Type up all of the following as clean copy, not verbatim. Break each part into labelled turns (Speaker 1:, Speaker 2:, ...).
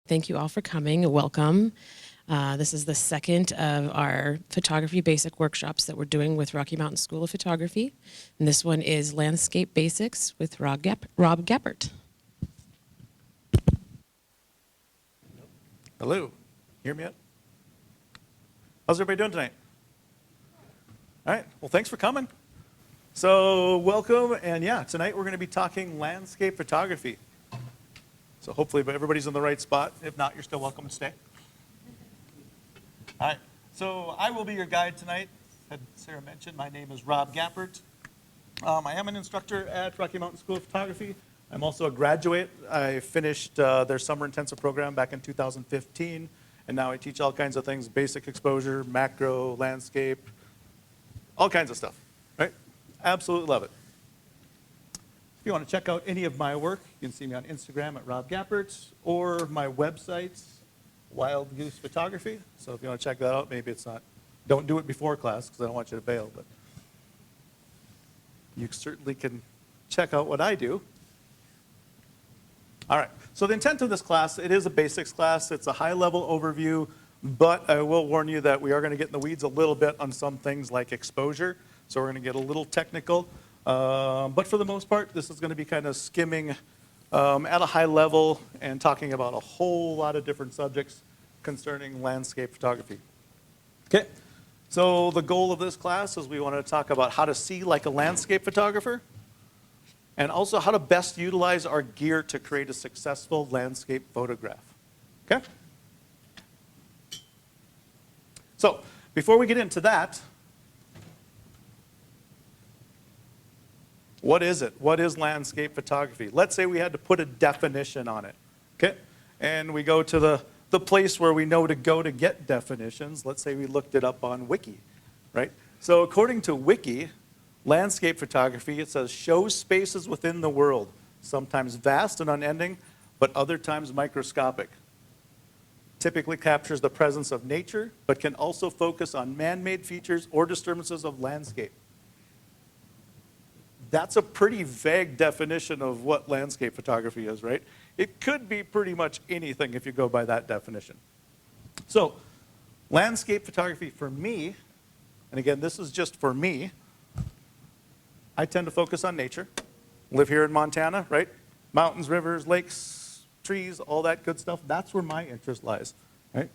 Speaker 1: Thank you all for coming. Welcome. This is the second of our photography basic workshops that we're doing with Rocky Mountain School of Photography. And this one is Landscape Basics with Rob Gappert.
Speaker 2: Hello. Hear me yet? How's everybody doing tonight? All right. Well, thanks for coming. So welcome. And yeah, tonight we're going to be talking landscape photography. So hopefully everybody's in the right spot. If not, you're still welcome to stay. All right. So I will be your guide tonight. As Sarah mentioned, my name is Rob Gappert. I am an instructor at Rocky Mountain School of Photography. I'm also a graduate. I finished their summer intensive program back in 2015, and now I teach all kinds of things, basic exposure, macro, landscape, all kinds of stuff, right? Absolutely love it. If you want to check out any of my work, you can see me on Instagram at Rob Gappert, or my website, Wild Goose Photography. So if you want to check that out, maybe it's not, don't do it before class because I don't want you to bail, but you certainly can check out what I do. All right, so the intent of this class, it is a basics class. It's a high-level overview, but I will warn you that we are going to get in the weeds a little bit on some things like exposure, so we're going to get a little technical. But for the most part, this is going to be kind of skimming at a high level and talking about a whole lot of different subjects concerning landscape photography. Okay, so the goal of this class is we want to talk about how to see like a landscape photographer, and also how to best utilize our gear to create a successful landscape photograph. Okay? So, before we get into that, what is it? What is landscape photography? Let's say we had to put a definition on it. Okay? And we go to the place where we know to go to get definitions. Let's say we looked it up on Wiki, right? So according to Wiki, landscape photography, it says, shows spaces within the world, sometimes vast and unending, but other times microscopic. Typically captures the presence of nature, but can also focus on man-made features or disturbances of landscape. That's a pretty vague definition of what landscape photography is, right? It could be pretty much anything if you go by that definition. So, landscape photography for me, and again, this is just for me, I tend to focus on nature. Live here in Montana, right? Mountains, rivers, lakes, trees, all that good stuff. That's where my interest lies, right?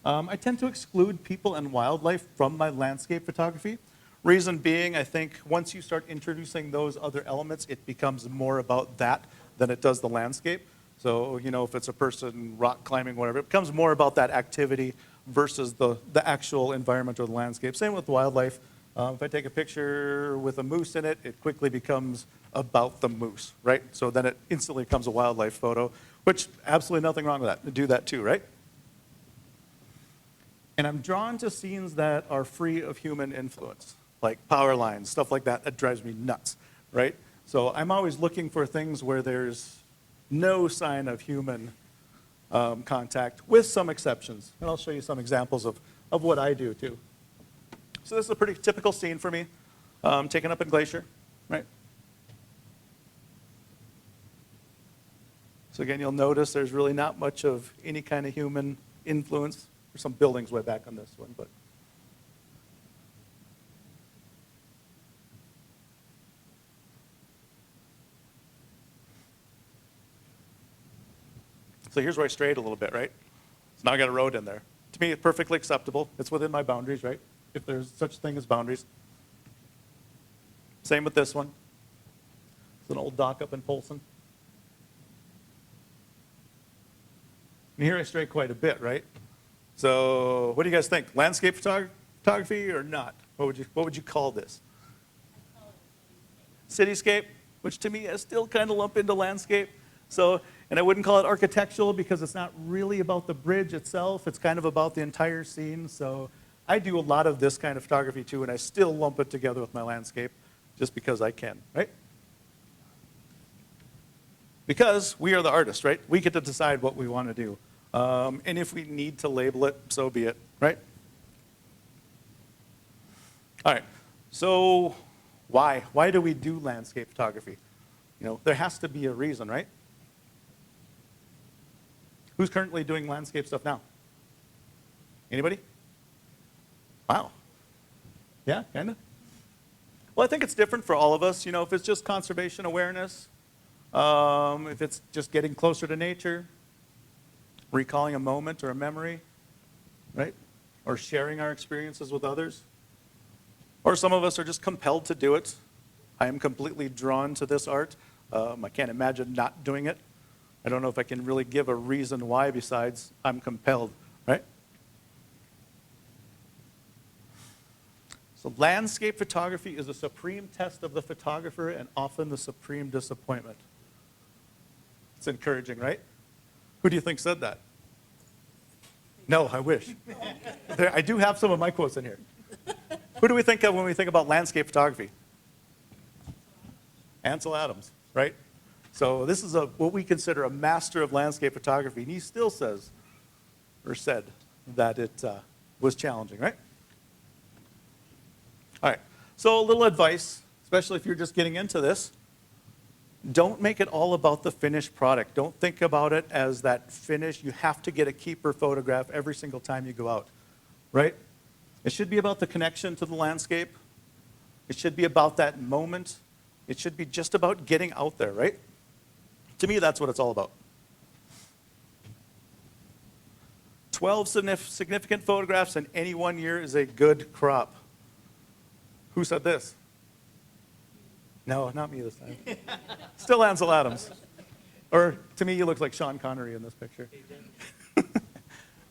Speaker 2: I tend to exclude people and wildlife from my landscape photography. Reason being, I think once you start introducing those other elements, it becomes more about that than it does the landscape. So, you know, if it's a person rock climbing, whatever, it becomes more about that activity versus the actual environment or the landscape. Same with wildlife. If I take a picture with a moose in it, it quickly becomes about the moose, right? So then it instantly becomes a wildlife photo, which absolutely nothing wrong with that. Do that too, right? And I'm drawn to scenes that are free of human influence, like power lines, stuff like that. That drives me nuts, right? So I'm always looking for things where there's no sign of human contact, with some exceptions. And I'll show you some examples of what I do too. So this is a pretty typical scene for me, taken up in Glacier, right? So again, you'll notice there's really not much of any kind of human influence. There's some buildings way back on this one, but. So here's where I strayed a little bit, right? So now I got a road in there. To me, it's perfectly acceptable. It's within my boundaries, right? If there's such a thing as boundaries. Same with this one. It's an old dock up in Polson. And here I stray quite a bit, right? So what do you guys think? Landscape photography or not? What would you call this? Cityscape, which to me I still kind of lump into landscape. So, and I wouldn't call it architectural because it's not really about the bridge itself. It's kind of about the entire scene. So I do a lot of this kind of photography too, and I still lump it together with my landscape just because I can, right? Because we are the artists, right? We get to decide what we want to do. And if we need to label it, so be it, right? All right, so why? Why do we do landscape photography? You know, there has to be a reason, right? Who's currently doing landscape stuff now? Anybody? Wow. Yeah, kind of? Well, I think it's different for all of us. You know, if it's just conservation awareness, if it's just getting closer to nature, recalling a moment or a memory, right? Or sharing our experiences with others. Or some of us are just compelled to do it. I am completely drawn to this art. I can't imagine not doing it. I don't know if I can really give a reason why besides I'm compelled, right? So landscape photography is a supreme test of the photographer and often the supreme disappointment. It's encouraging, right? Who do you think said that? No, I wish. I do have some of my quotes in here. Who do we think of when we think about landscape photography? Ansel Adams, right? So this is what we consider a master of landscape photography, and he still says, or said, that it was challenging, right? All right, so a little advice, especially if you're just getting into this. Don't make it all about the finished product. Don't think about it as that finish. You have to get a keeper photograph every single time you go out, right? It should be about the connection to the landscape. It should be about that moment. It should be just about getting out there, right? To me, that's what it's all about. 12 significant photographs in any 1 year is a good crop. Who said this? No, not me this time. Still Ansel Adams. Or to me, he looks like Sean Connery in this picture.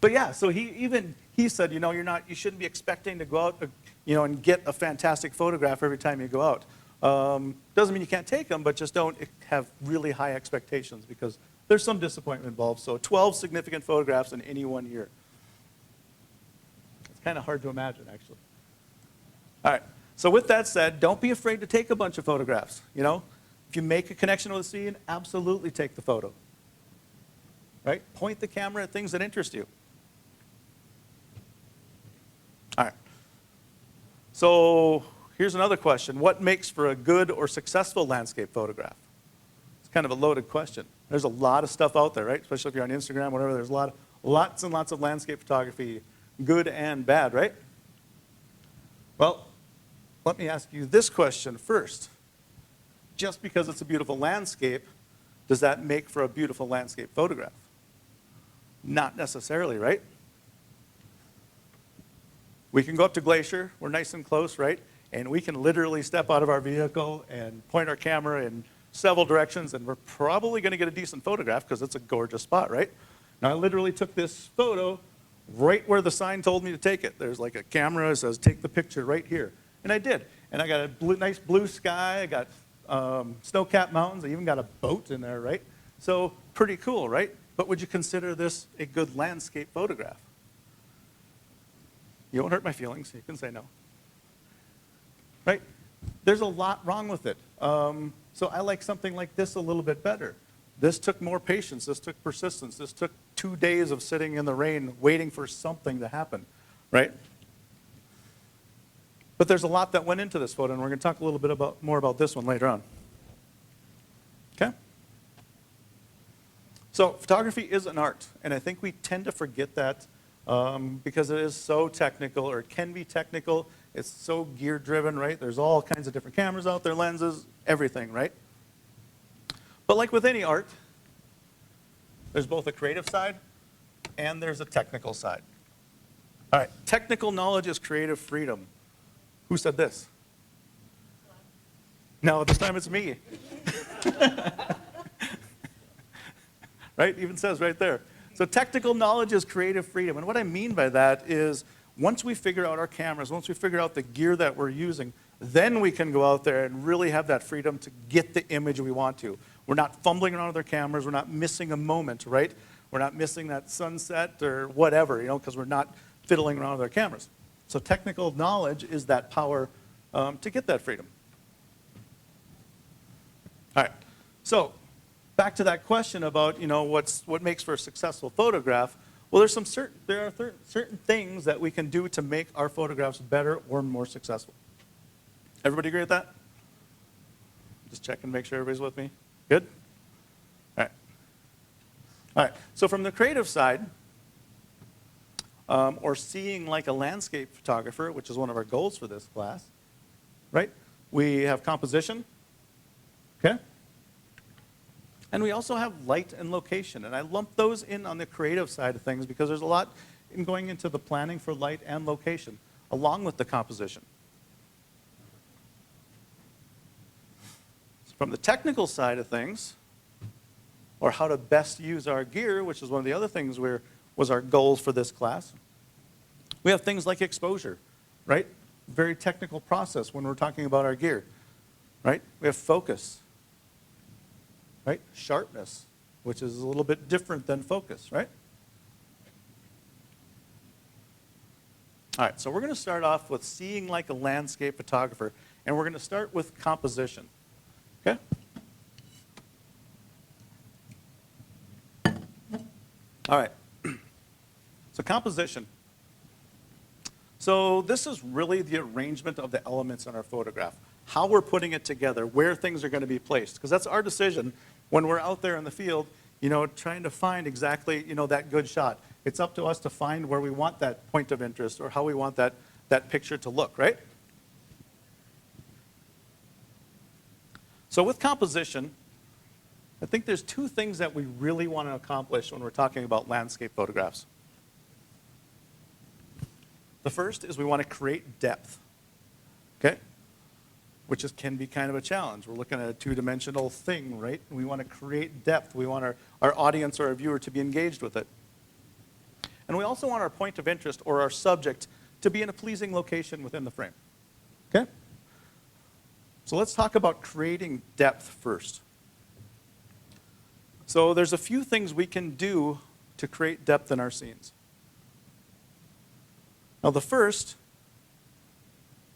Speaker 2: But yeah, so he said, you know, you shouldn't be expecting to go out, and get a fantastic photograph every time you go out. Doesn't mean you can't take them, but just don't have really high expectations because there's some disappointment involved. So 12 significant photographs in any 1 year. It's kind of hard to imagine, actually. All right. So with that said, don't be afraid to take a bunch of photographs. You know, if you make a connection with a scene, absolutely take the photo. Right? Point the camera at things that interest you. All right. So here's another question. What makes for a good or successful landscape photograph? It's kind of a loaded question. There's a lot of stuff out there, right? Especially if you're on Instagram, whatever. There's lots and lots of landscape photography, good and bad, right? Well, let me ask you this question first. Just because it's a beautiful landscape, does that make for a beautiful landscape photograph? Not necessarily, right? We can go up to Glacier, we're nice and close, right? And we can literally step out of our vehicle and point our camera in several directions, and we're probably going to get a decent photograph because it's a gorgeous spot, right? Now, I literally took this photo right where the sign told me to take it. There's like a camera that says, take the picture right here. And I did. And I got a nice blue sky, I got snow-capped mountains, I even got a boat in there, right? So pretty cool, right? But would you consider this a good landscape photograph? You won't hurt my feelings, you can say no. Right? There's a lot wrong with it. So I like something like this a little bit better. This took more patience, this took persistence, this took 2 days of sitting in the rain waiting for something to happen, right? But there's a lot that went into this photo, and we're going to talk a little bit more about this one later on. Okay? So photography is an art, and I think we tend to forget that because it is so technical, or it can be technical. It's so gear-driven, right? There's all kinds of different cameras out there, lenses, everything, right? But like with any art, there's both a creative side and there's a technical side. All right, technical knowledge is creative freedom. Who said this? No, this time it's me. Right? Even says right there. So technical knowledge is creative freedom. And what I mean by that is once we figure out our cameras, once we figure out the gear that we're using, then we can go out there and really have that freedom to get the image we want to. We're not fumbling around with our cameras. We're not missing a moment, right? We're not missing that sunset or whatever, because we're not fiddling around with our cameras. So technical knowledge is that power to get that freedom. All right. So back to that question about what makes for a successful photograph. Well, there are certain things that we can do to make our photographs better or more successful. Everybody agree with that? Just check and make sure everybody's with me. Good? All right. All right, so from the creative side, or seeing like a landscape photographer, which is one of our goals for this class, right? We have composition, okay? And we also have light and location. And I lump those in on the creative side of things because there's a lot in going into the planning for light and location, along with the composition. From the technical side of things, or how to best use our gear, which is one of the other things was our goals for this class, we have things like exposure, right? Very technical process when we're talking about our gear, right? We have focus, right? Sharpness, which is a little bit different than focus, right? All right, so we're going to start off with seeing like a landscape photographer, and we're going to start with composition, okay? All right, so composition. So this is really the arrangement of the elements in our photograph, how we're putting it together, where things are going to be placed, because that's our decision when we're out there in the field, you know, trying to find exactly, you know, that good shot. It's up to us to find where we want that point of interest or how we want that picture to look, right? So with composition, I think there's two things that we really want to accomplish when we're talking about landscape photographs. The first is we want to create depth, okay? Which can be kind of a challenge. We're looking at a two-dimensional thing, right? We want to create depth. We want our audience or our viewer to be engaged with it. And we also want our point of interest or our subject to be in a pleasing location within the frame, okay? So let's talk about creating depth first. So there's a few things we can do to create depth in our scenes. Now the first,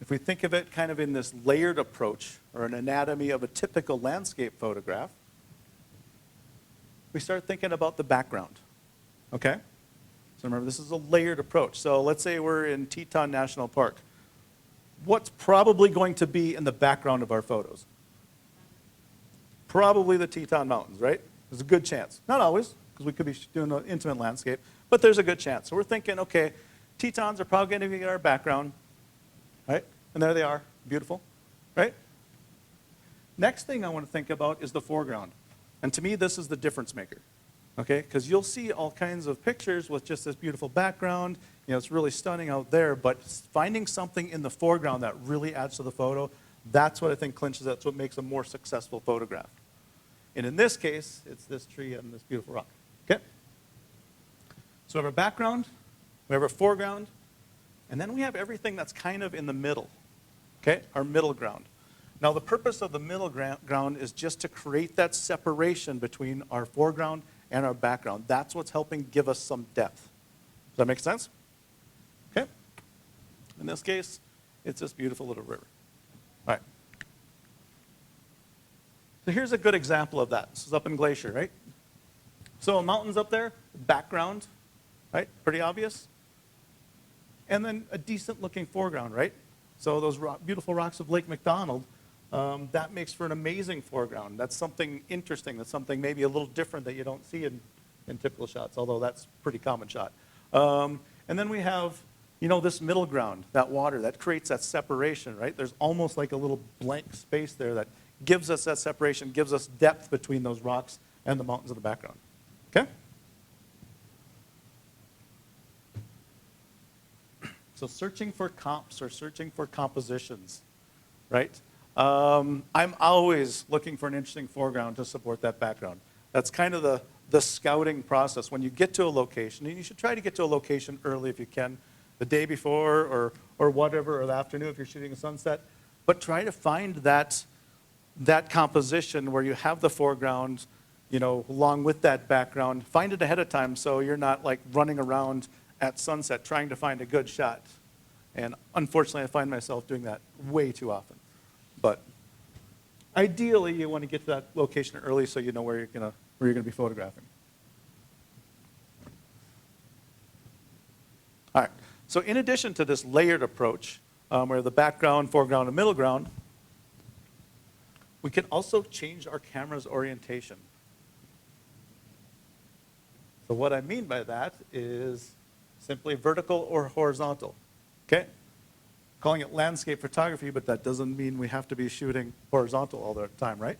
Speaker 2: if we think of it kind of in this layered approach or an anatomy of a typical landscape photograph, we start thinking about the background, okay? So remember, this is a layered approach. So let's say we're in Teton National Park. What's probably going to be in the background of our photos? Probably the Teton Mountains, right? There's a good chance. Not always, because we could be doing an intimate landscape, but there's a good chance. So we're thinking, okay, Tetons are probably going to be our background, right? And there they are, beautiful, right? Next thing I want to think about is the foreground. And to me, this is the difference maker, okay? Because you'll see all kinds of pictures with just this beautiful background. You know, it's really stunning out there, but finding something in the foreground that really adds to the photo, that's what I think clinches, that's what makes a more successful photograph. And in this case, it's this tree and this beautiful rock, okay? So we have our background, we have our foreground, and then we have everything that's kind of in the middle, okay? Our middle ground. Now the purpose of the middle ground is just to create that separation between our foreground and our background. That's what's helping give us some depth. Does that make sense? Okay? In this case, it's this beautiful little river. All right. So here's a good example of that. This is up in Glacier, right? So mountains up there, background, right? Pretty obvious. And then a decent looking foreground, right? So those beautiful rocks of Lake McDonald, that makes for an amazing foreground. That's something interesting. That's something maybe a little different that you don't see in typical shots, although that's a pretty common shot. And then we have, you know, this middle ground, that water, that creates that separation, right? There's almost like a little blank space there that gives us that separation, gives us depth between those rocks and the mountains in the background, okay? So searching for comps or searching for compositions, right? I'm always looking for an interesting foreground to support that background. That's kind of the scouting process. When you get to a location, and you should try to get to a location early if you can, the day before or whatever, or the afternoon if you're shooting a sunset, but try to find that composition where you have the foreground, you know, along with that background. Find it ahead of time so you're not like running around at sunset trying to find a good shot. And unfortunately, I find myself doing that way too often. But ideally, you want to get to that location early so you know where you're gonna be photographing. All right, so in addition to this layered approach, where the background, foreground, and middle ground, we can also change our camera's orientation. So what I mean by that is simply vertical or horizontal, okay? Calling it landscape photography, but that doesn't mean we have to be shooting horizontal all the time, right?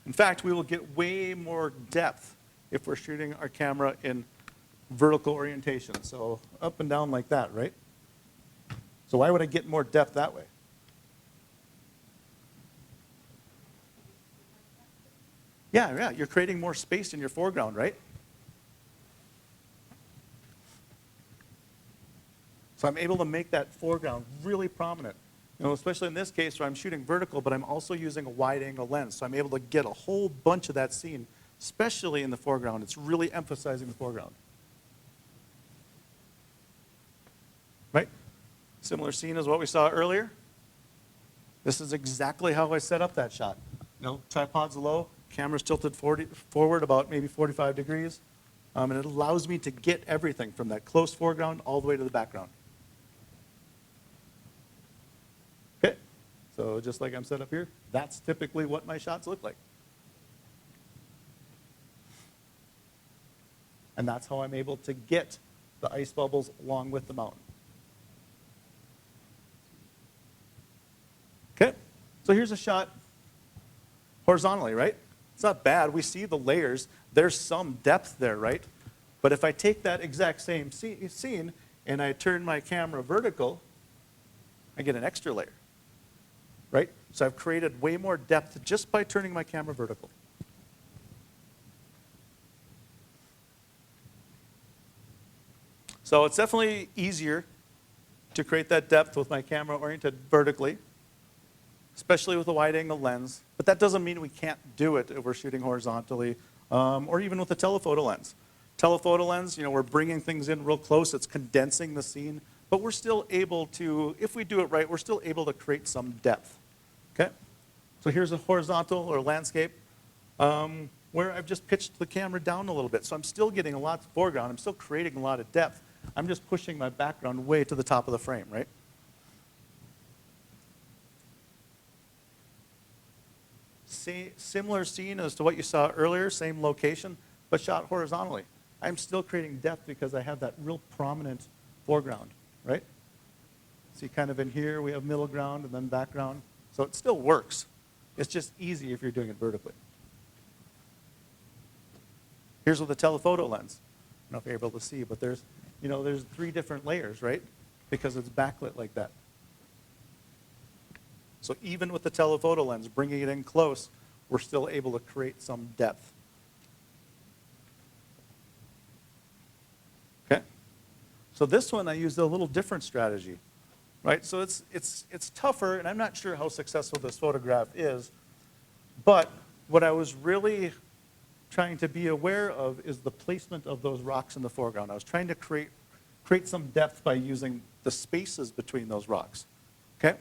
Speaker 2: In fact, we will get way more depth if we're shooting our camera in vertical orientation, so up and down like that, right? So why would I get more depth that way? Yeah, you're creating more space in your foreground, right? So I'm able to make that foreground really prominent. You know, especially in this case where I'm shooting vertical, but I'm also using a wide angle lens. So I'm able to get a whole bunch of that scene, especially in the foreground. It's really emphasizing the foreground. Right? Similar scene as what we saw earlier. This is exactly how I set up that shot. You know, tripod's low, camera's tilted forward about maybe 45 degrees. And it allows me to get everything from that close foreground all the way to the background. Okay, so just like I'm set up here, that's typically what my shots look like. And that's how I'm able to get the ice bubbles along with the mountain. Okay, so here's a shot horizontally, right? It's not bad. We see the layers. There's some depth there, right? But if I take that exact same scene and I turn my camera vertical, I get an extra layer, right? So I've created way more depth just by turning my camera vertical. So it's definitely easier to create that depth with my camera oriented vertically, especially with a wide angle lens. But that doesn't mean we can't do it if we're shooting horizontally, or even with a telephoto lens. Telephoto lens, you know, we're bringing things in real close. It's condensing the scene. But we're still able to, if we do it right, we're still able to create some depth. Okay? So here's a horizontal or landscape where I've just pitched the camera down a little bit. So I'm still getting a lot of foreground. I'm still creating a lot of depth. I'm just pushing my background way to the top of the frame, right? Similar scene as to what you saw earlier, same location, but shot horizontally. I'm still creating depth because I have that real prominent foreground, right? See, kind of in here, we have middle ground and then background. So it still works. It's just easy if you're doing it vertically. Here's with a telephoto lens. I don't know if you're able to see, but there's 3 different layers, right? Because it's backlit like that. So even with the telephoto lens, bringing it in close, we're still able to create some depth. Okay? So this one I used a little different strategy, right? So it's tougher, and I'm not sure how successful this photograph is, but what I was really trying to be aware of is the placement of those rocks in the foreground. I was trying to create some depth by using the spaces between those rocks. Okay?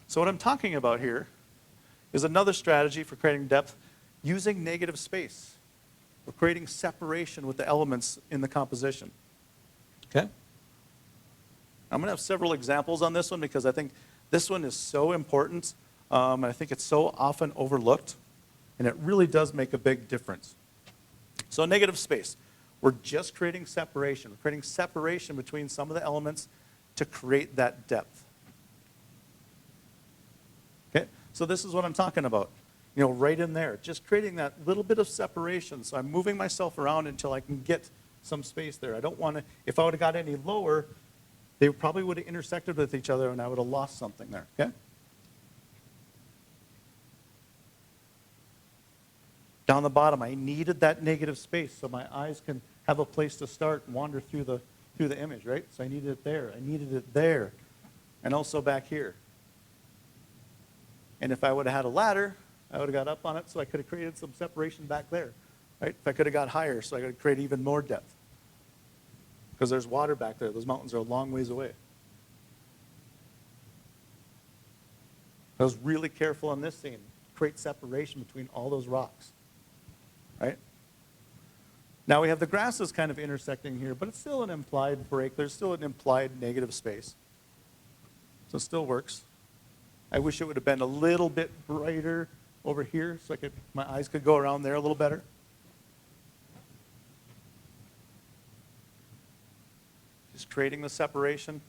Speaker 2: So what I'm talking about here is another strategy for creating depth using negative space. We're creating separation with the elements in the composition. Okay? I'm going to have several examples on this one because I think this one is so important. And I think it's so often overlooked. And it really does make a big difference. So negative space. We're just creating separation. We're creating separation between some of the elements to create that depth. Okay? So this is what I'm talking about. You know, right in there. Just creating that little bit of separation. So I'm moving myself around until I can get some space there. I don't want to, if I would have got any lower, they probably would have intersected with each other and I would have lost something there. Okay? Down the bottom, I needed that negative space so my eyes can have a place to start and wander through the image, right? So I needed it there. I needed it there. And also back here. And if I would have had a ladder, I would have got up on it so I could have created some separation back there, right? If I could have got higher so I could create even more depth. Because there's water back there. Those mountains are a long ways away. I was really careful on this scene. Create separation between all those rocks. Right? Now we have the grasses kind of intersecting here, but it's still an implied break. There's still an implied negative space. So it still works. I wish it would have been a little bit brighter over here so my eyes could go around there a little better. Just creating the separation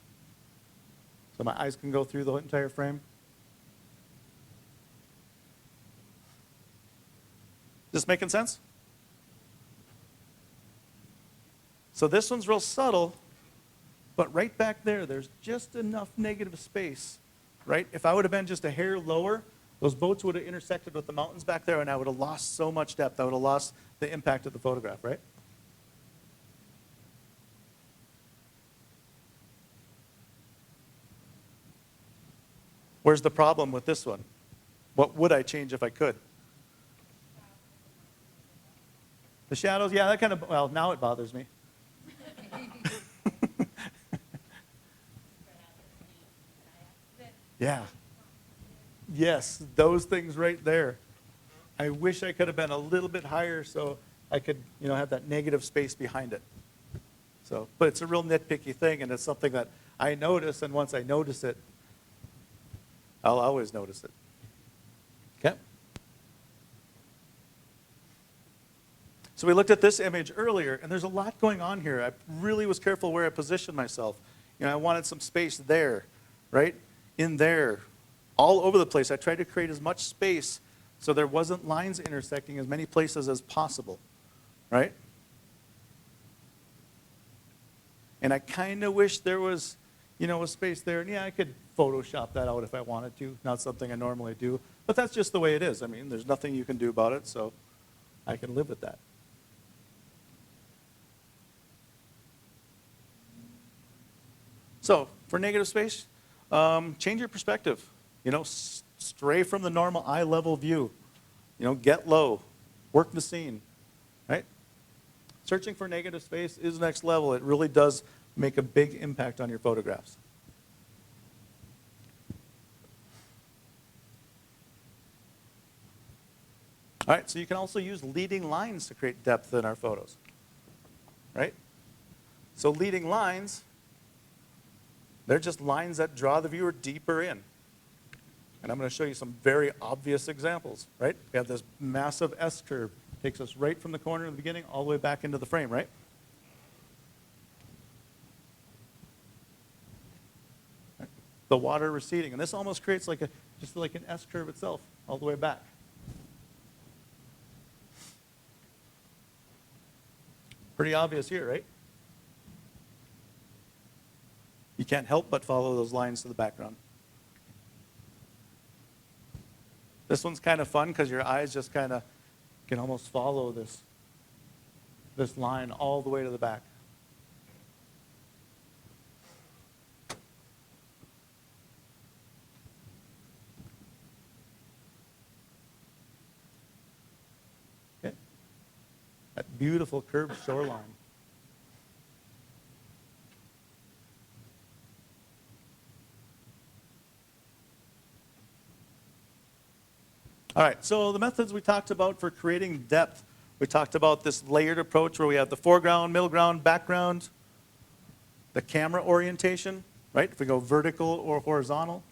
Speaker 2: so my eyes can go through the entire frame. This making sense? So this one's real subtle, but right back there, there's just enough negative space, right? If I would have been just a hair lower, those boats would have intersected with the mountains back there, and I would have lost so much depth. I would have lost the impact of the photograph, right? Where's the problem with this one? What would I change if I could? The shadows, yeah, that kind of, well, now it bothers me. Yeah. Yes, those things right there. I wish I could have been a little bit higher so I could, have that negative space behind it. So, but it's a real nitpicky thing, and it's something that I notice, and once I notice it, I'll always notice it. Okay? So we looked at this image earlier, and there's a lot going on here. I really was careful where I positioned myself. I wanted some space there, right? In there, all over the place. I tried to create as much space so there wasn't lines intersecting as many places as possible, right? And I kind of wish there was, a space there. And yeah, I could Photoshop that out if I wanted to. Not something I normally do. But that's just the way it is. I mean, there's nothing you can do about it, so I can live with that. So, for negative space, change your perspective. Stray from the normal eye level view. Get low. Work the scene, right? Searching for negative space is next level. It really does make a big impact on your photographs. All right, so you can also use leading lines to create depth in our photos, right? So leading lines, they're just lines that draw the viewer deeper in. And I'm going to show you some very obvious examples, right? We have this massive S-curve. Takes us right from the corner in the beginning all the way back into the frame, right? The water receding. And this almost creates just like an S-curve itself all the way back. Pretty obvious here, right? You can't help but follow those lines to the background. This one's kind of fun because your eyes just kind of can almost follow this line all the way to the back. Okay. That beautiful curved shoreline. All right, so the methods we talked about for creating depth, we talked about this layered approach where we have the foreground, middle ground, background, the camera orientation, right? If we go vertical or horizontal.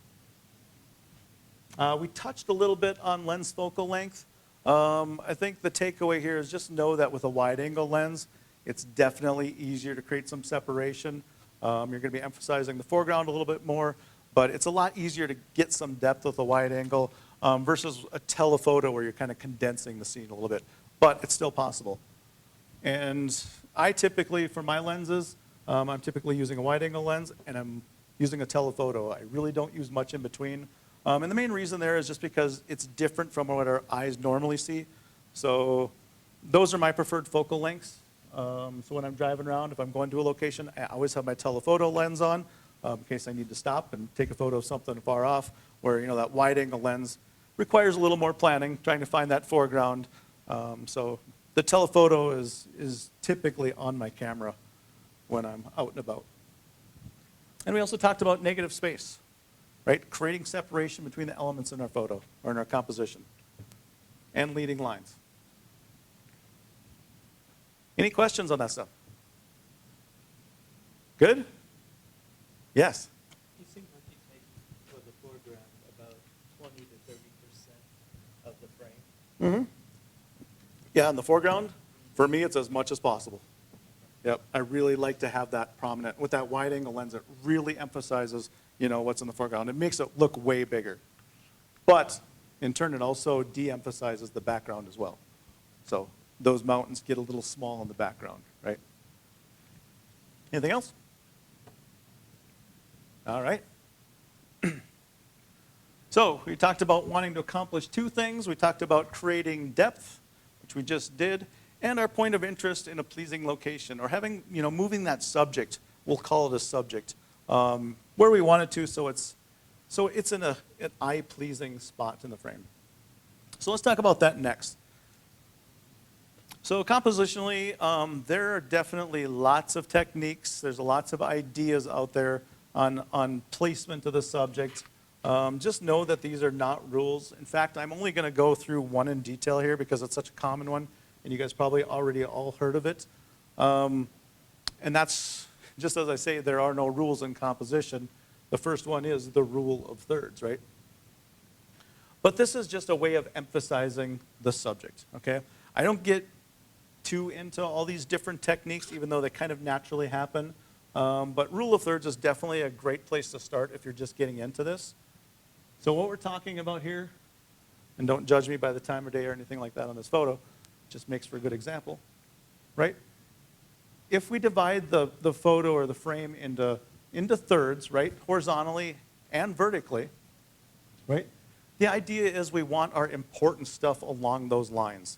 Speaker 2: We touched a little bit on lens focal length. I think the takeaway here is just know that with a wide angle lens, it's definitely easier to create some separation. You're going to be emphasizing the foreground a little bit more, but it's a lot easier to get some depth with a wide angle. Versus a telephoto where you're kind of condensing the scene a little bit. But it's still possible. And I typically, for my lenses, I'm typically using a wide angle lens and I'm using a telephoto. I really don't use much in between. And the main reason there is just because it's different from what our eyes normally see. So those are my preferred focal lengths. So when I'm driving around, if I'm going to a location, I always have my telephoto lens on in case I need to stop and take a photo of something far off where that wide angle lens requires a little more planning, trying to find that foreground. So the telephoto is typically on my camera when I'm out and about. And we also talked about negative space, right? Creating separation between the elements in our photo or in our composition. And leading lines. Any questions on that stuff? Good? Yes?
Speaker 3: You seem like you take for the foreground about 20 to 30% of the frame.
Speaker 2: Mm-hmm. Yeah, in the foreground, for me, it's as much as possible. Yep, I really like to have that prominent. With that wide angle lens, it really emphasizes, what's in the foreground. It makes it look way bigger. But in turn, it also de-emphasizes the background as well. So those mountains get a little small in the background, right? Anything else? All right. So we talked about wanting to accomplish two things. We talked about creating depth, which we just did, and our point of interest in a pleasing location, or having, moving that subject, we'll call it a subject, where we want it to, so it's in an eye-pleasing spot in the frame. So let's talk about that next. So compositionally, there are definitely lots of techniques. There's lots of ideas out there on placement of the subject. Just know that these are not rules. In fact, I'm only going to go through one in detail here because it's such a common one, and you guys probably already all heard of it. And that's, just as I say, there are no rules in composition. The first one is the rule of thirds, right? But this is just a way of emphasizing the subject, okay? I don't get too into all these different techniques, even though they kind of naturally happen. But rule of thirds is definitely a great place to start if you're just getting into this. So what we're talking about here, and don't judge me by the time of day or anything like that on this photo, just makes for a good example, right? If we divide the photo or the frame into thirds, right, horizontally and vertically, right, the idea is we want our important stuff along those lines.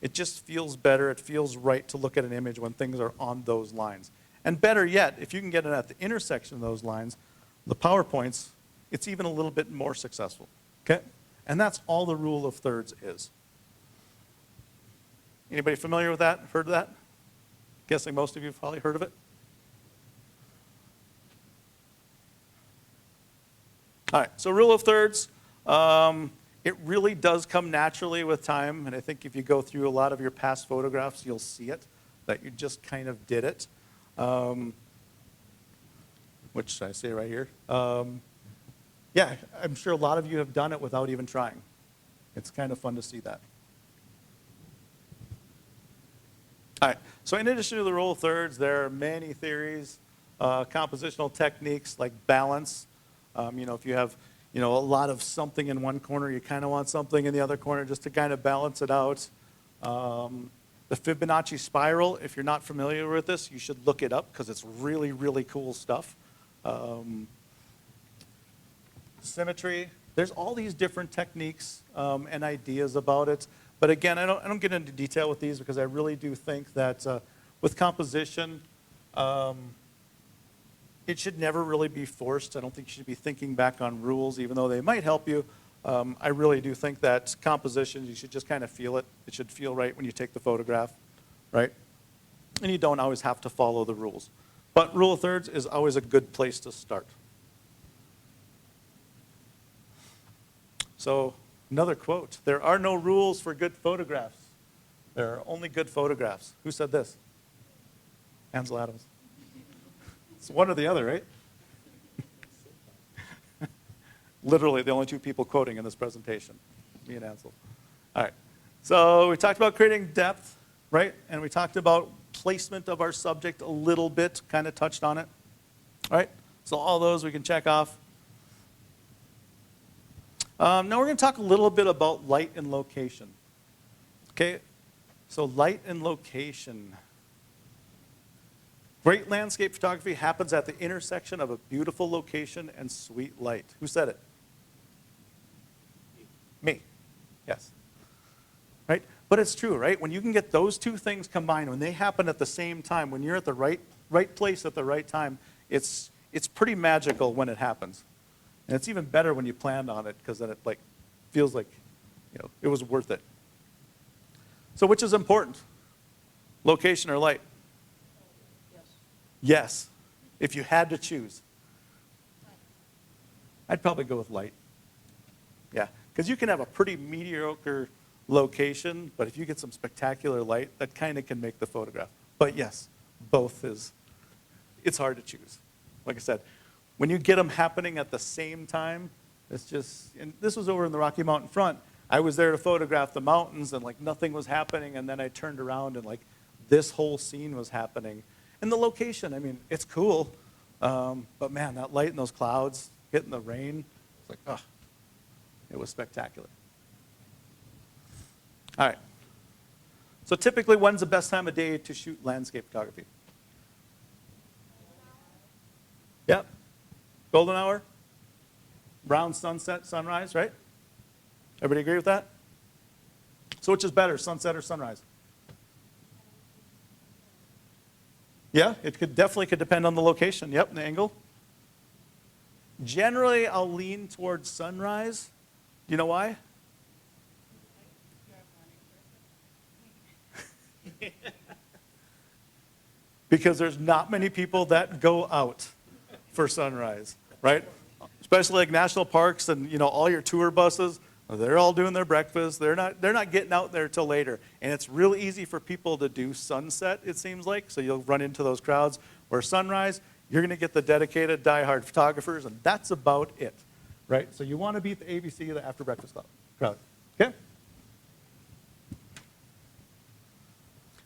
Speaker 2: It just feels better, it feels right to look at an image when things are on those lines. And better yet, if you can get it at the intersection of those lines, the PowerPoints, it's even a little bit more successful, okay? And that's all the rule of thirds is. Anybody familiar with that? Heard of that? Guessing most of you have probably heard of it. All right, so rule of thirds, it really does come naturally with time, and I think if you go through a lot of your past photographs, you'll see it, that you just kind of did it. Which should I say right here? Yeah, I'm sure a lot of you have done it without even trying. It's kind of fun to see that. All right, so in addition to the rule of thirds, there are many theories, compositional techniques like balance. If you have, a lot of something in one corner, you kind of want something in the other corner just to kind of balance it out. The Fibonacci spiral, if you're not familiar with this, you should look it up because it's really, really cool stuff. Symmetry, there's all these different techniques and ideas about it. But again, I don't get into detail with these because I really do think that with composition, it should never really be forced. I don't think you should be thinking back on rules, even though they might help you. I really do think that composition, you should just kind of feel it. It should feel right when you take the photograph, right? And you don't always have to follow the rules. But rule of thirds is always a good place to start. So another quote, there are no rules for good photographs. There are only good photographs. Who said this? Ansel Adams. It's one or the other, right? Literally the only two people quoting in this presentation, me and Ansel. All right, so we talked about creating depth, right? And we talked about placement of our subject a little bit, kind of touched on it. All right, so all those we can check off. Now we're going to talk a little bit about light and location. Okay, so light and location. Great landscape photography happens at the intersection of a beautiful location and sweet light. Who said it? Me. Yes. Right? But it's true, right? When you can get those two things combined, when they happen at the same time, when you're at the right place at the right time, it's pretty magical when it happens. And it's even better when you planned on it because then it feels like it was worth it. So which is important? Location or light? Yes, if you had to choose. I'd probably go with light. Yeah, because you can have a pretty mediocre location, but if you get some spectacular light, that kind of can make the photograph. But yes, both it's hard to choose. Like I said, when you get them happening at the same time, it's just, and this was over in the Rocky Mountain front. I was there to photograph the mountains and nothing was happening, and then I turned around and this whole scene was happening. And the location, I mean, it's cool, but man, that light and those clouds, hitting the rain, it's like, oh, it was spectacular. All right. So typically, when's the best time of day to shoot landscape photography? Yep. Golden hour, brown sunset, sunrise, right? Everybody agree with that? So which is better, sunset or sunrise? Yeah, it definitely could depend on the location. Yep, and the angle. Generally, I'll lean towards sunrise. Do you know why? Because there's not many people that go out for sunrise, right? Especially like national parks and all your tour buses. They're all doing their breakfast. They're not getting out there till later. And it's real easy for people to do sunset, it seems like. So you'll run into those crowds. Where sunrise, you're going to get the dedicated, die-hard photographers, and that's about it, right? So you want to beat the ABC, the after breakfast crowd, okay?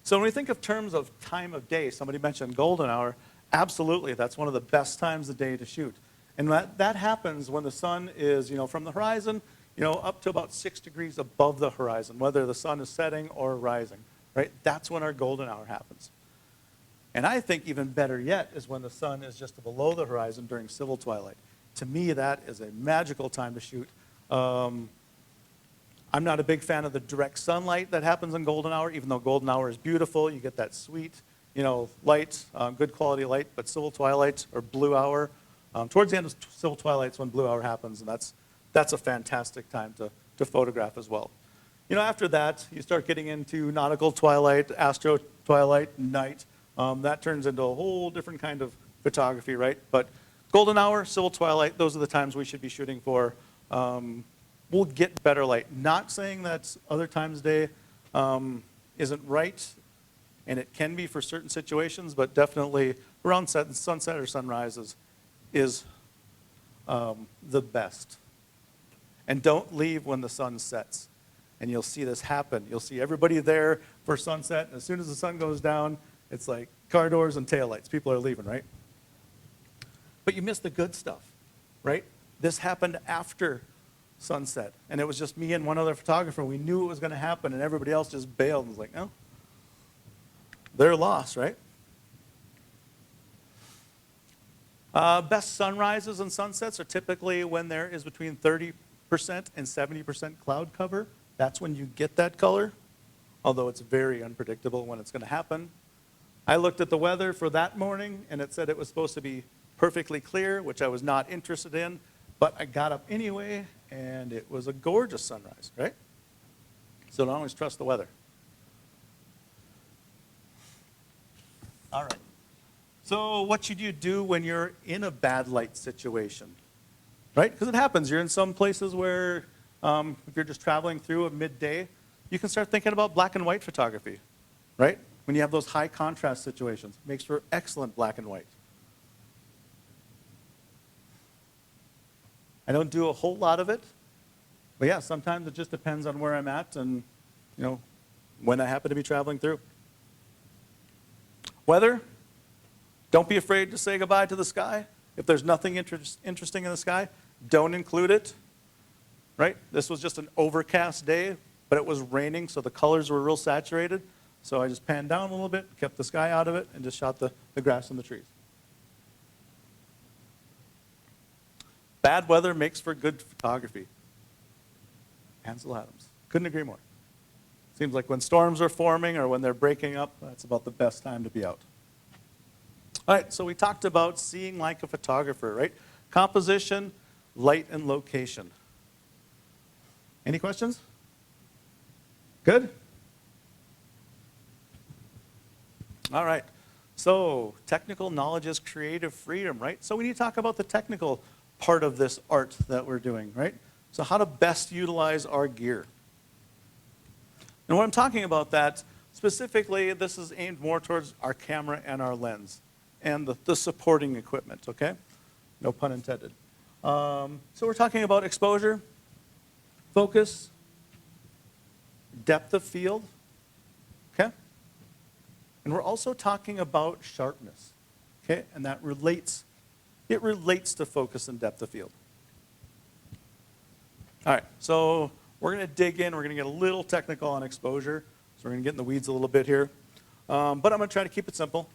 Speaker 2: So when we think of terms of time of day, somebody mentioned golden hour. Absolutely, that's one of the best times of day to shoot. And that happens when the sun is, from the horizon, up to about 6 degrees above the horizon, whether the sun is setting or rising, right? That's when our golden hour happens. And I think even better yet is when the sun is just below the horizon during civil twilight. To me, that is a magical time to shoot. I'm not a big fan of the direct sunlight that happens in golden hour, even though golden hour is beautiful. You get that sweet, light, good quality light, but civil twilight or blue hour, towards the end of civil twilight is when blue hour happens, and that's a fantastic time to photograph as well. After that, you start getting into nautical twilight, astro twilight, night. That turns into a whole different kind of photography, right? But golden hour, civil twilight, those are the times we should be shooting for. We'll get better light. Not saying that other times of day isn't right, and it can be for certain situations, but definitely around sunset or sunrise is the best. And don't leave when the sun sets. And you'll see this happen. You'll see everybody there for sunset, and as soon as the sun goes down, it's like car doors and taillights. People are leaving, right? But you miss the good stuff, right? This happened after sunset, and it was just me and one other photographer. We knew it was going to happen, and everybody else just bailed and was like, no, they're lost, right? Best sunrises and sunsets are typically when there is between 30% and 70% cloud cover. That's when you get that color, although it's very unpredictable when it's going to happen. I looked at the weather for that morning, and it said it was supposed to be perfectly clear, which I was not interested in, but I got up anyway, and it was a gorgeous sunrise, right? So don't always trust the weather. All right. So what should you do when you're in a bad light situation, right? Because it happens. You're in some places where if you're just traveling through a midday, you can start thinking about black and white photography, right? When you have those high contrast situations, it makes for excellent black and white. I don't do a whole lot of it, but yeah, sometimes it just depends on where I'm at and, when I happen to be traveling through. Weather, don't be afraid to say goodbye to the sky. If there's nothing interesting in the sky, don't include it, right? This was just an overcast day, but it was raining, so the colors were real saturated. So I just panned down a little bit, kept the sky out of it, and just shot the grass and the trees. Bad weather makes for good photography. Ansel Adams. Couldn't agree more. Seems like when storms are forming or when they're breaking up, that's about the best time to be out. All right, so we talked about seeing like a photographer, right? Composition, light, and location. Any questions? Good? All right. So technical knowledge is creative freedom, right? So we need to talk about the technical part of this art that we're doing, right? So how to best utilize our gear. And when I'm talking about that, specifically, this is aimed more towards our camera and our lens and the supporting equipment, okay? No pun intended. So we're talking about exposure, focus, depth of field, okay? And we're also talking about sharpness, okay? And that relates to focus and depth of field. All right, so we're going to dig in. We're going to get a little technical on exposure. So we're going to get in the weeds a little bit here. But I'm going to try to keep it simple.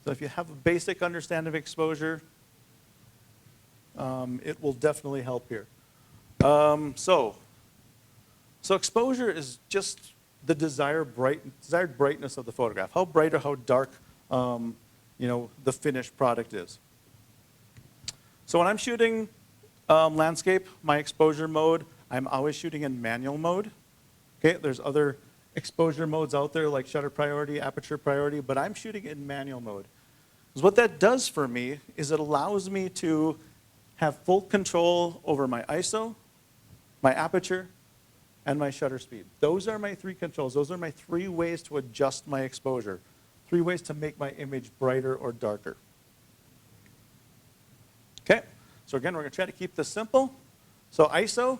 Speaker 2: So if you have a basic understanding of exposure, it will definitely help here. So exposure is just the desired brightness of the photograph. How bright or how dark the finished product is. So when I'm shooting landscape, my exposure mode, I'm always shooting in manual mode. Okay, there's other exposure modes out there like shutter priority, aperture priority, but I'm shooting in manual mode. Because what that does for me is it allows me to have full control over my ISO, my aperture, and my shutter speed. Those are my three controls. Those are my three ways to adjust my exposure. Three ways to make my image brighter or darker. Okay, so again, we're going to try to keep this simple. So ISO.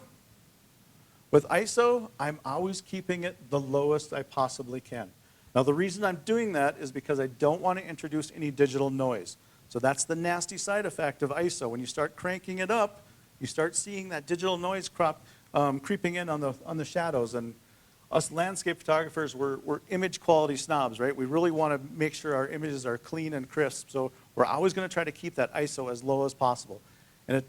Speaker 2: With ISO, I'm always keeping it the lowest I possibly can. Now the reason I'm doing that is because I don't want to introduce any digital noise. So that's the nasty side effect of ISO. When you start cranking it up, you start seeing that digital noise creeping in on the shadows. And us landscape photographers, we're image quality snobs, right? We really want to make sure our images are clean and crisp. So we're always going to try to keep that ISO as low as possible. And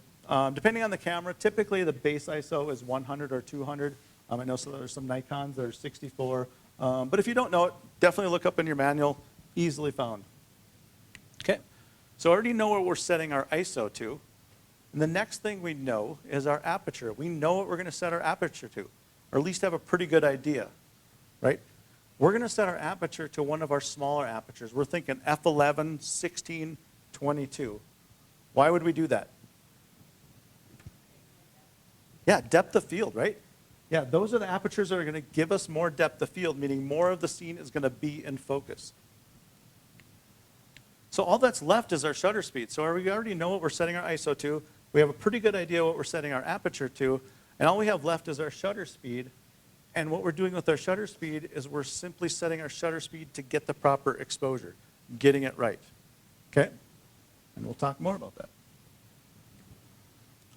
Speaker 2: depending on the camera, typically the base ISO is 100 or 200. I know there's some Nikons that are 64. But if you don't know it, definitely look up in your manual, easily found. Okay, so I already know where we're setting our ISO to. And the next thing we know is our aperture. We know what we're going to set our aperture to, or at least have a pretty good idea, right? We're going to set our aperture to one of our smaller apertures. We're thinking f11, 16, 22. Why would we do that? Yeah, depth of field, right? Yeah, those are the apertures that are going to give us more depth of field, meaning more of the scene is going to be in focus. So all that's left is our shutter speed. So we already know what we're setting our ISO to. We have a pretty good idea what we're setting our aperture to. And all we have left is our shutter speed. And what we're doing with our shutter speed is we're simply setting our shutter speed to get the proper exposure, getting it right. Okay? And we'll talk more about that.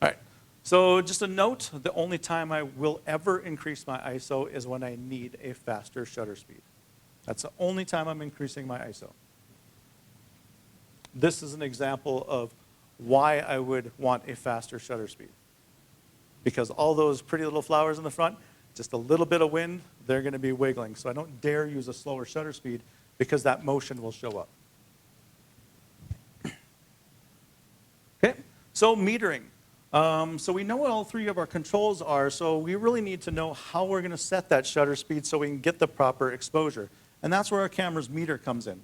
Speaker 2: All right. So just a note, the only time I will ever increase my ISO is when I need a faster shutter speed. That's the only time I'm increasing my ISO. This is an example of why I would want a faster shutter speed. Because all those pretty little flowers in the front, just a little bit of wind, they're going to be wiggling. So I don't dare use a slower shutter speed because that motion will show up. Okay, so metering. So we know what all three of our controls are, so we really need to know how we're going to set that shutter speed so we can get the proper exposure. And that's where our camera's meter comes in.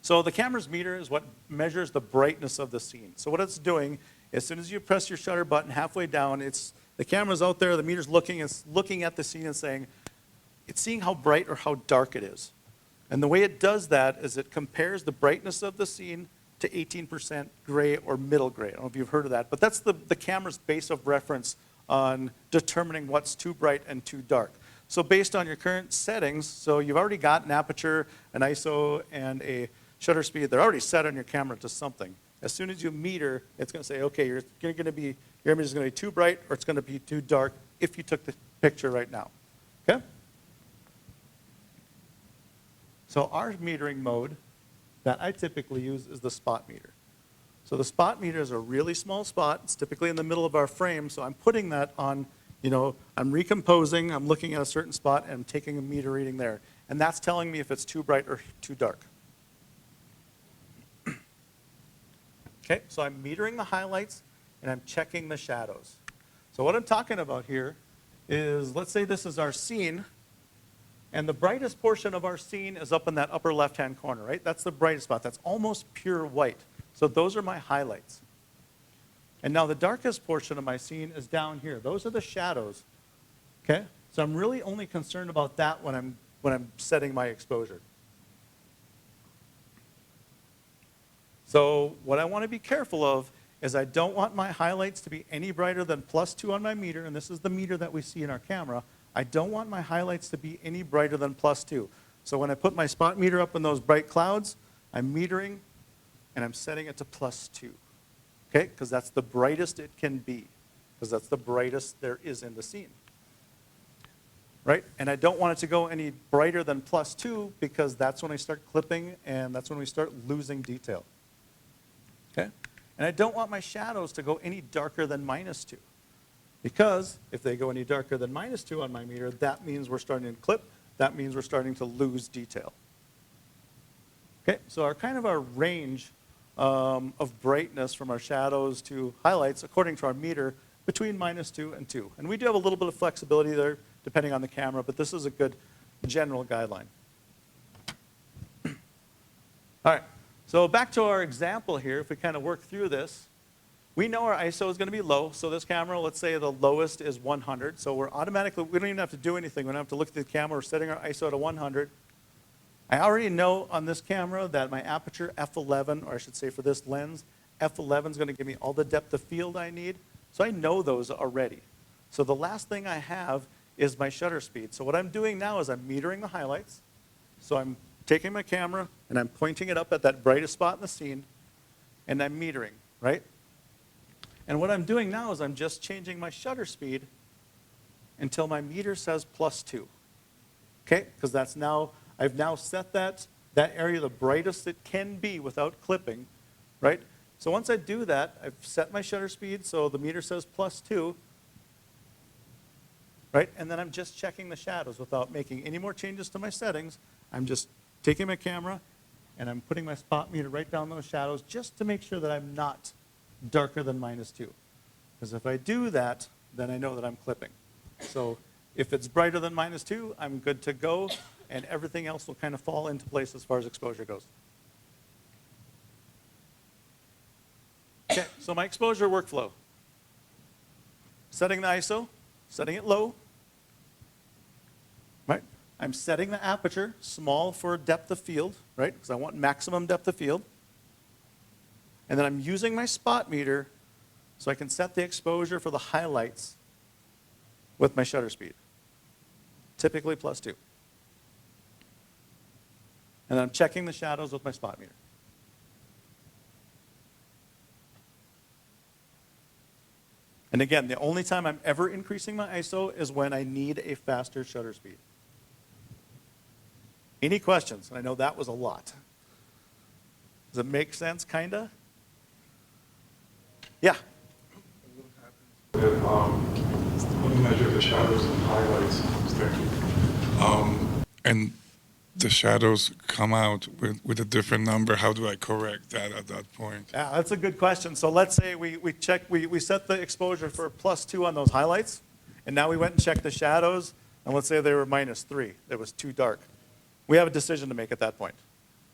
Speaker 2: So the camera's meter is what measures the brightness of the scene. So what it's doing, as soon as you press your shutter button halfway down, the camera's out there, the meter's looking at the scene and saying, it's seeing how bright or how dark it is. And the way it does that is it compares the brightness of the scene to 18% gray or middle gray. I don't know if you've heard of that, but that's the camera's base of reference on determining what's too bright and too dark. So based on your current settings, so you've already got an aperture, an ISO, and a shutter speed. They're already set on your camera to something. As soon as you meter, it's going to say, okay, your image is going to be too bright or it's going to be too dark if you took the picture right now. Okay? So our metering mode that I typically use is the spot meter. So the spot meter is a really small spot. It's typically in the middle of our frame, so I'm putting that on, I'm recomposing, I'm looking at a certain spot, and I'm taking a meter reading there. And that's telling me if it's too bright or too dark. Okay, so I'm metering the highlights, and I'm checking the shadows. So what I'm talking about here is, let's say this is our scene, and the brightest portion of our scene is up in that upper left-hand corner, right? That's the brightest spot. That's almost pure white. So those are my highlights. And now the darkest portion of my scene is down here. Those are the shadows, okay? So I'm really only concerned about that when I'm setting my exposure. So what I want to be careful of is I don't want my highlights to be any brighter than +2 on my meter, and this is the meter that we see in our camera. I don't want my highlights to be any brighter than +2. So when I put my spot meter up in those bright clouds, I'm metering and I'm setting it to +2. Okay, because that's the brightest it can be, because that's the brightest there is in the scene. Right? And I don't want it to go any brighter than +2 because that's when I start clipping and that's when we start losing detail. Okay? And I don't want my shadows to go any darker than -2 because if they go any darker than -2 on my meter, that means we're starting to clip, that means we're starting to lose detail. Okay, so our range of brightness from our shadows to highlights according to our meter between -2 and 2. And we do have a little bit of flexibility there depending on the camera, but this is a good general guideline. All right, so back to our example here, if we kind of work through this, we know our ISO is going to be low, so this camera, let's say the lowest is 100, so we don't even have to do anything, we don't have to look at the camera, we're setting our ISO to 100. I already know on this camera that my aperture f11, or I should say for this lens, f11 is going to give me all the depth of field I need, so I know those already. So the last thing I have is my shutter speed. So what I'm doing now is I'm metering the highlights. So I'm taking my camera and I'm pointing it up at that brightest spot in the scene and I'm metering, right? And what I'm doing now is I'm just changing my shutter speed until my meter says +2. Okay, because I've now set that area the brightest it can be without clipping, right? So once I do that, I've set my shutter speed so the meter says +2, right? And then I'm just checking the shadows without making any more changes to my settings. I'm just taking my camera and I'm putting my spot meter right down those shadows just to make sure that I'm not darker than -2. Because if I do that, then I know that I'm clipping. So if it's brighter than -2, I'm good to go, and everything else will kind of fall into place as far as exposure goes. Okay, so my exposure workflow. Setting the ISO, setting it low, right? I'm setting the aperture small for depth of field, right? Because I want maximum depth of field. And then I'm using my spot meter so I can set the exposure for the highlights with my shutter speed, typically +2. And then I'm checking the shadows with my spot meter. And again, the only time I'm ever increasing my ISO is when I need a faster shutter speed. Any questions? And I know that was a lot. Does it make sense, kinda? Yeah.
Speaker 4: When you measure the shadows and highlights, and the shadows come out with a different number, how do I correct that at that point?
Speaker 2: Yeah, that's a good question. So let's say we set the exposure for +2 on those highlights, and now we went and checked the shadows, and let's say they were -3. It was too dark. We have a decision to make at that point.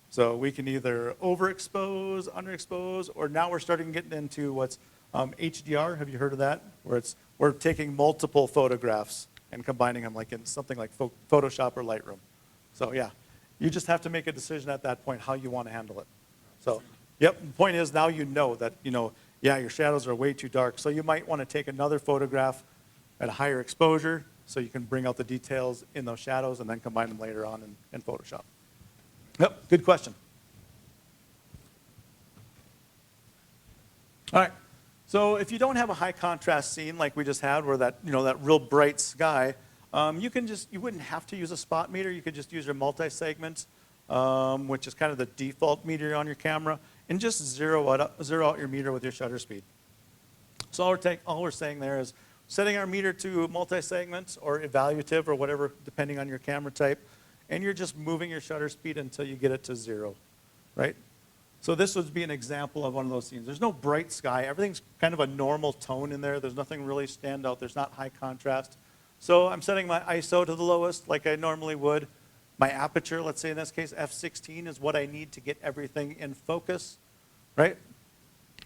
Speaker 2: So we can either overexpose, underexpose, or now we're starting getting into what's HDR. Have you heard of that? Where we're taking multiple photographs and combining them like in something like Photoshop or Lightroom. So yeah, you just have to make a decision at that point how you want to handle it. So, yep, the point is now you know that, yeah, your shadows are way too dark. So you might want to take another photograph at a higher exposure so you can bring out the details in those shadows and then combine them later on in Photoshop. Yep, good question. All right, so if you don't have a high contrast scene like we just had where that, that real bright sky, you wouldn't have to use a spot meter. You could just use your multi-segment, which is kind of the default meter on your camera, and just zero out your meter with your shutter speed. So all we're saying there is setting our meter to multi-segment or evaluative or whatever, depending on your camera type, and you're just moving your shutter speed until you get it to 0, right? So this would be an example of one of those scenes. There's no bright sky. Everything's kind of a normal tone in there. There's nothing really stand out. There's not high contrast. So I'm setting my ISO to the lowest like I normally would. My aperture, let's say in this case, f16 is what I need to get everything in focus, right?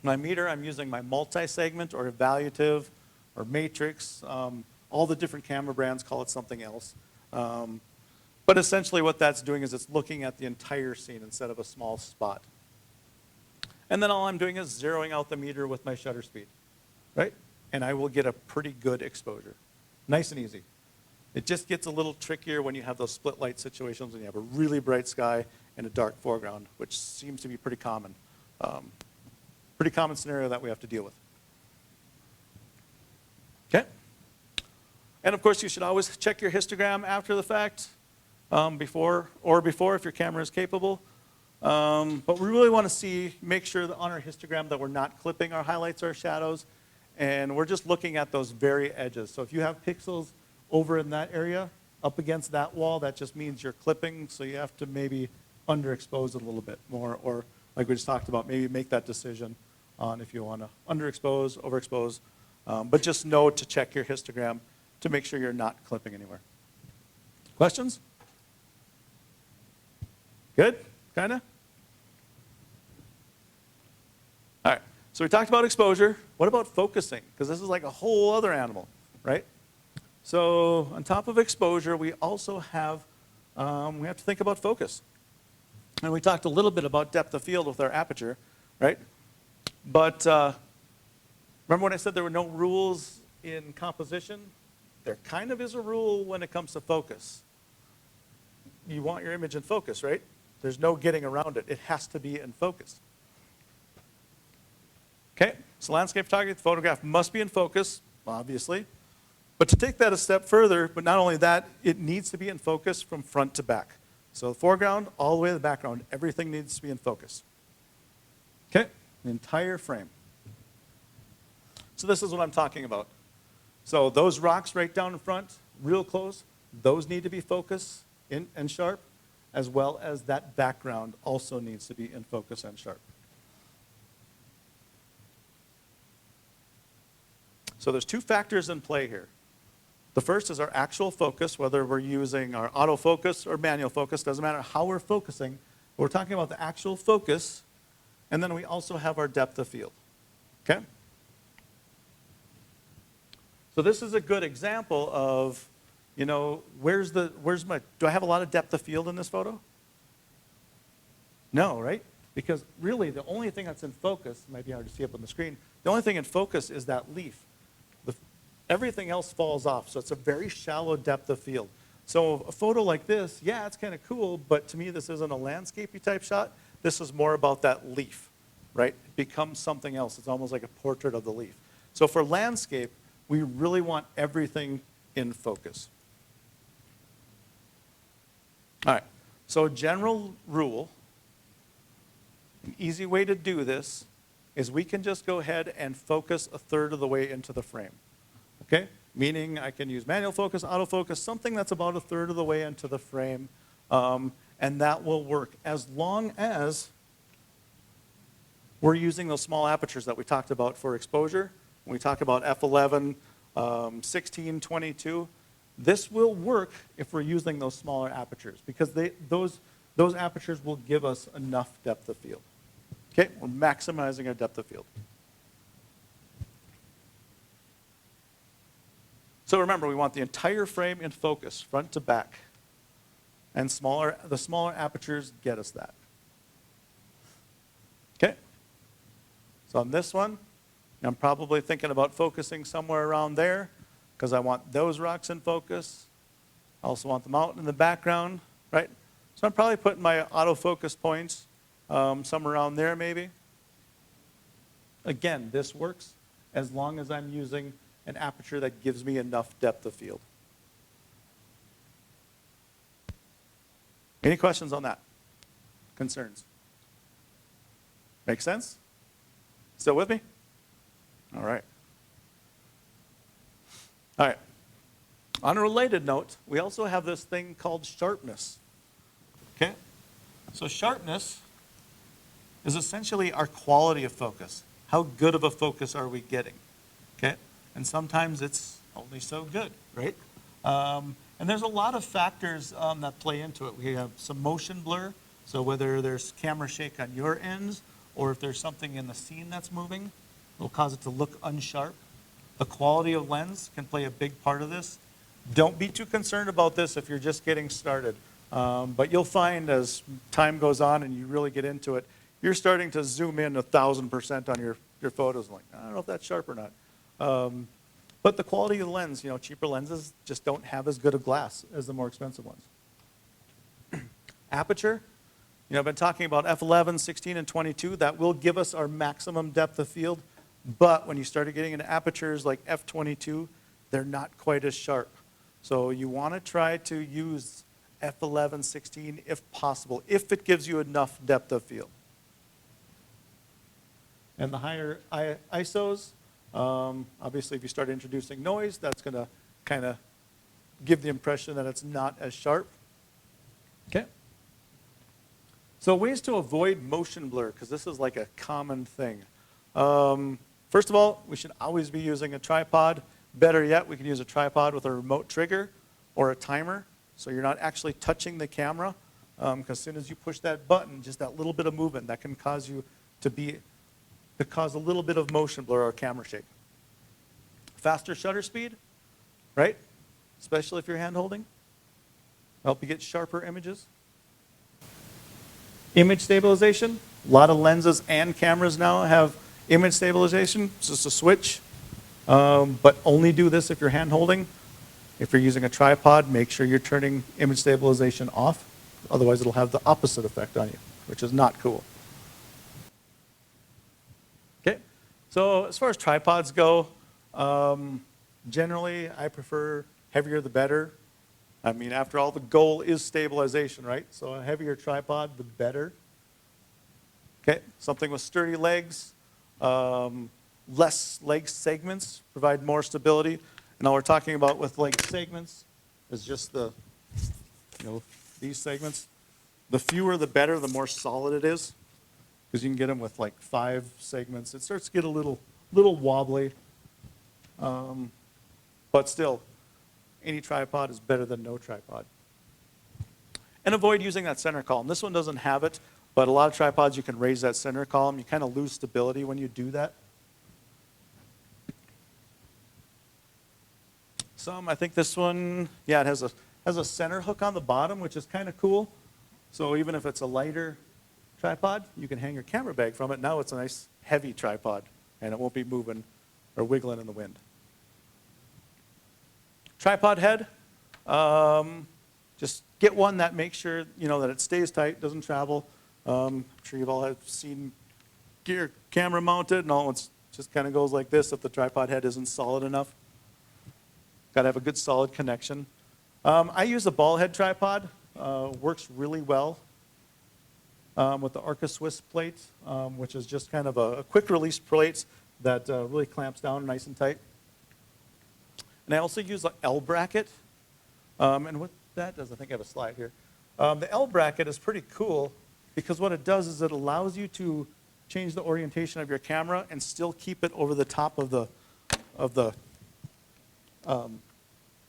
Speaker 2: My meter, I'm using my multi-segment or evaluative or matrix. All the different camera brands call it something else. But essentially what that's doing is it's looking at the entire scene instead of a small spot. And then all I'm doing is zeroing out the meter with my shutter speed, right? And I will get a pretty good exposure. Nice and easy. It just gets a little trickier when you have those split light situations, when you have a really bright sky and a dark foreground, which seems to be pretty common. Pretty common scenario that we have to deal with. Okay? And of course, you should always check your histogram after the fact, before if your camera is capable. But we really want to make sure that on our histogram that we're not clipping our highlights or shadows, and we're just looking at those very edges. So if you have pixels over in that area, up against that wall, that just means you're clipping, so you have to maybe underexpose it a little bit more, or like we just talked about, maybe make that decision on if you want to underexpose, overexpose, but just know to check your histogram to make sure you're not clipping anywhere. Questions? Good? Kinda? All right, so we talked about exposure. What about focusing? Because this is like a whole other animal, right? So on top of exposure, we also have, we have to think about focus. And we talked a little bit about depth of field with our aperture, right? But remember when I said there were no rules in composition? There kind of is a rule when it comes to focus. You want your image in focus, right? There's no getting around it. It has to be in focus. Okay, so landscape photography, the photograph must be in focus, obviously. But to take that a step further, but not only that, it needs to be in focus from front to back. So the foreground all the way to the background, everything needs to be in focus. Okay, the entire frame. So this is what I'm talking about. So those rocks right down in front, real close, those need to be focused and sharp, as well as that background also needs to be in focus and sharp. So there's two factors in play here. The first is our actual focus, whether we're using our autofocus or manual focus, doesn't matter how we're focusing. We're talking about the actual focus, and then we also have our depth of field. Okay? So this is a good example of, you know, do I have a lot of depth of field in this photo? No, right? Because really the only thing that's in focus, it might be hard to see up on the screen, the only thing in focus is that leaf. Everything else falls off, so it's a very shallow depth of field. So a photo like this, yeah, it's kind of cool, but to me this isn't a landscapey type shot. This is more about that leaf, right? It becomes something else. It's almost like a portrait of the leaf. So for landscape, we really want everything in focus. All right, so general rule, an easy way to do this is we can just go ahead and focus a third of the way into the frame. Okay, meaning I can use manual focus, autofocus, something that's about a third of the way into the frame, and that will work as long as we're using those small apertures that we talked about for exposure. When we talk about f11, 16, 22, this will work if we're using those smaller apertures because those apertures will give us enough depth of field. Okay, we're maximizing our depth of field. So remember, we want the entire frame in focus, front to back. And the smaller apertures get us that. Okay? So on this one, I'm probably thinking about focusing somewhere around there because I want those rocks in focus. I also want the mountain in the background, right? So I'm probably putting my autofocus points somewhere around there maybe. Again, this works as long as I'm using an aperture that gives me enough depth of field. Any questions on that? Concerns? Make sense? Still with me? All right. All right. On a related note, we also have this thing called sharpness. Okay? So sharpness is essentially our quality of focus. How good of a focus are we getting? Okay? And sometimes it's only so good, right? And there's a lot of factors that play into it. We have some motion blur, so whether there's camera shake on your ends or if there's something in the scene that's moving, it'll cause it to look unsharp. The quality of lens can play a big part of this. Don't be too concerned about this if you're just getting started. But you'll find as time goes on and you really get into it, you're starting to zoom in 1,000% on your photos. Like, I don't know if that's sharp or not. But the quality of the lens, cheaper lenses just don't have as good a glass as the more expensive ones. Aperture, I've been talking about f11, 16, and 22. That will give us our maximum depth of field. But when you start getting into apertures like f22, they're not quite as sharp. So you want to try to use f11, 16 if possible, if it gives you enough depth of field. And the higher ISOs, obviously if you start introducing noise, that's going to kind of give the impression that it's not as sharp. Okay. So ways to avoid motion blur, because this is like a common thing. First of all, we should always be using a tripod. Better yet, we can use a tripod with a remote trigger or a timer, so you're not actually touching the camera, because as soon as you push that button, just that little bit of movement, that can cause you to cause a little bit of motion blur or camera shake. Faster shutter speed, right? Especially if you're hand holding. Help you get sharper images. Image stabilization. A lot of lenses and cameras now have image stabilization. It's just a switch. But only do this if you're hand holding. If you're using a tripod, make sure you're turning image stabilization off. Otherwise, it'll have the opposite effect on you, which is not cool. Okay, so as far as tripods go, generally I prefer heavier the better. I mean, after all, the goal is stabilization, right? So a heavier tripod, the better. Okay, something with sturdy legs, less leg segments provide more stability. And all we're talking about with leg segments is just these segments. The fewer the better, the more solid it is, because you can get them with like 5 segments. It starts to get a little wobbly, but still, any tripod is better than no tripod. And avoid using that center column. This one doesn't have it, but a lot of tripods you can raise that center column. You kind of lose stability when you do that. I think this one, yeah, it has a center hook on the bottom, which is kind of cool. So even if it's a lighter tripod, you can hang your camera bag from it. Now it's a nice heavy tripod, and it won't be moving or wiggling in the wind. Tripod head, just get one that makes sure that it stays tight, doesn't travel. I'm sure you've all seen gear camera mounted, and all it just kind of goes like this if the tripod head isn't solid enough. Got to have a good solid connection. I use a ball head tripod. Works really well with the Arca Swiss plate, which is just kind of a quick release plate that really clamps down nice and tight. And I also use an L bracket. And what that does, I think I have a slide here. The L bracket is pretty cool because what it does is it allows you to change the orientation of your camera and still keep it over the top of the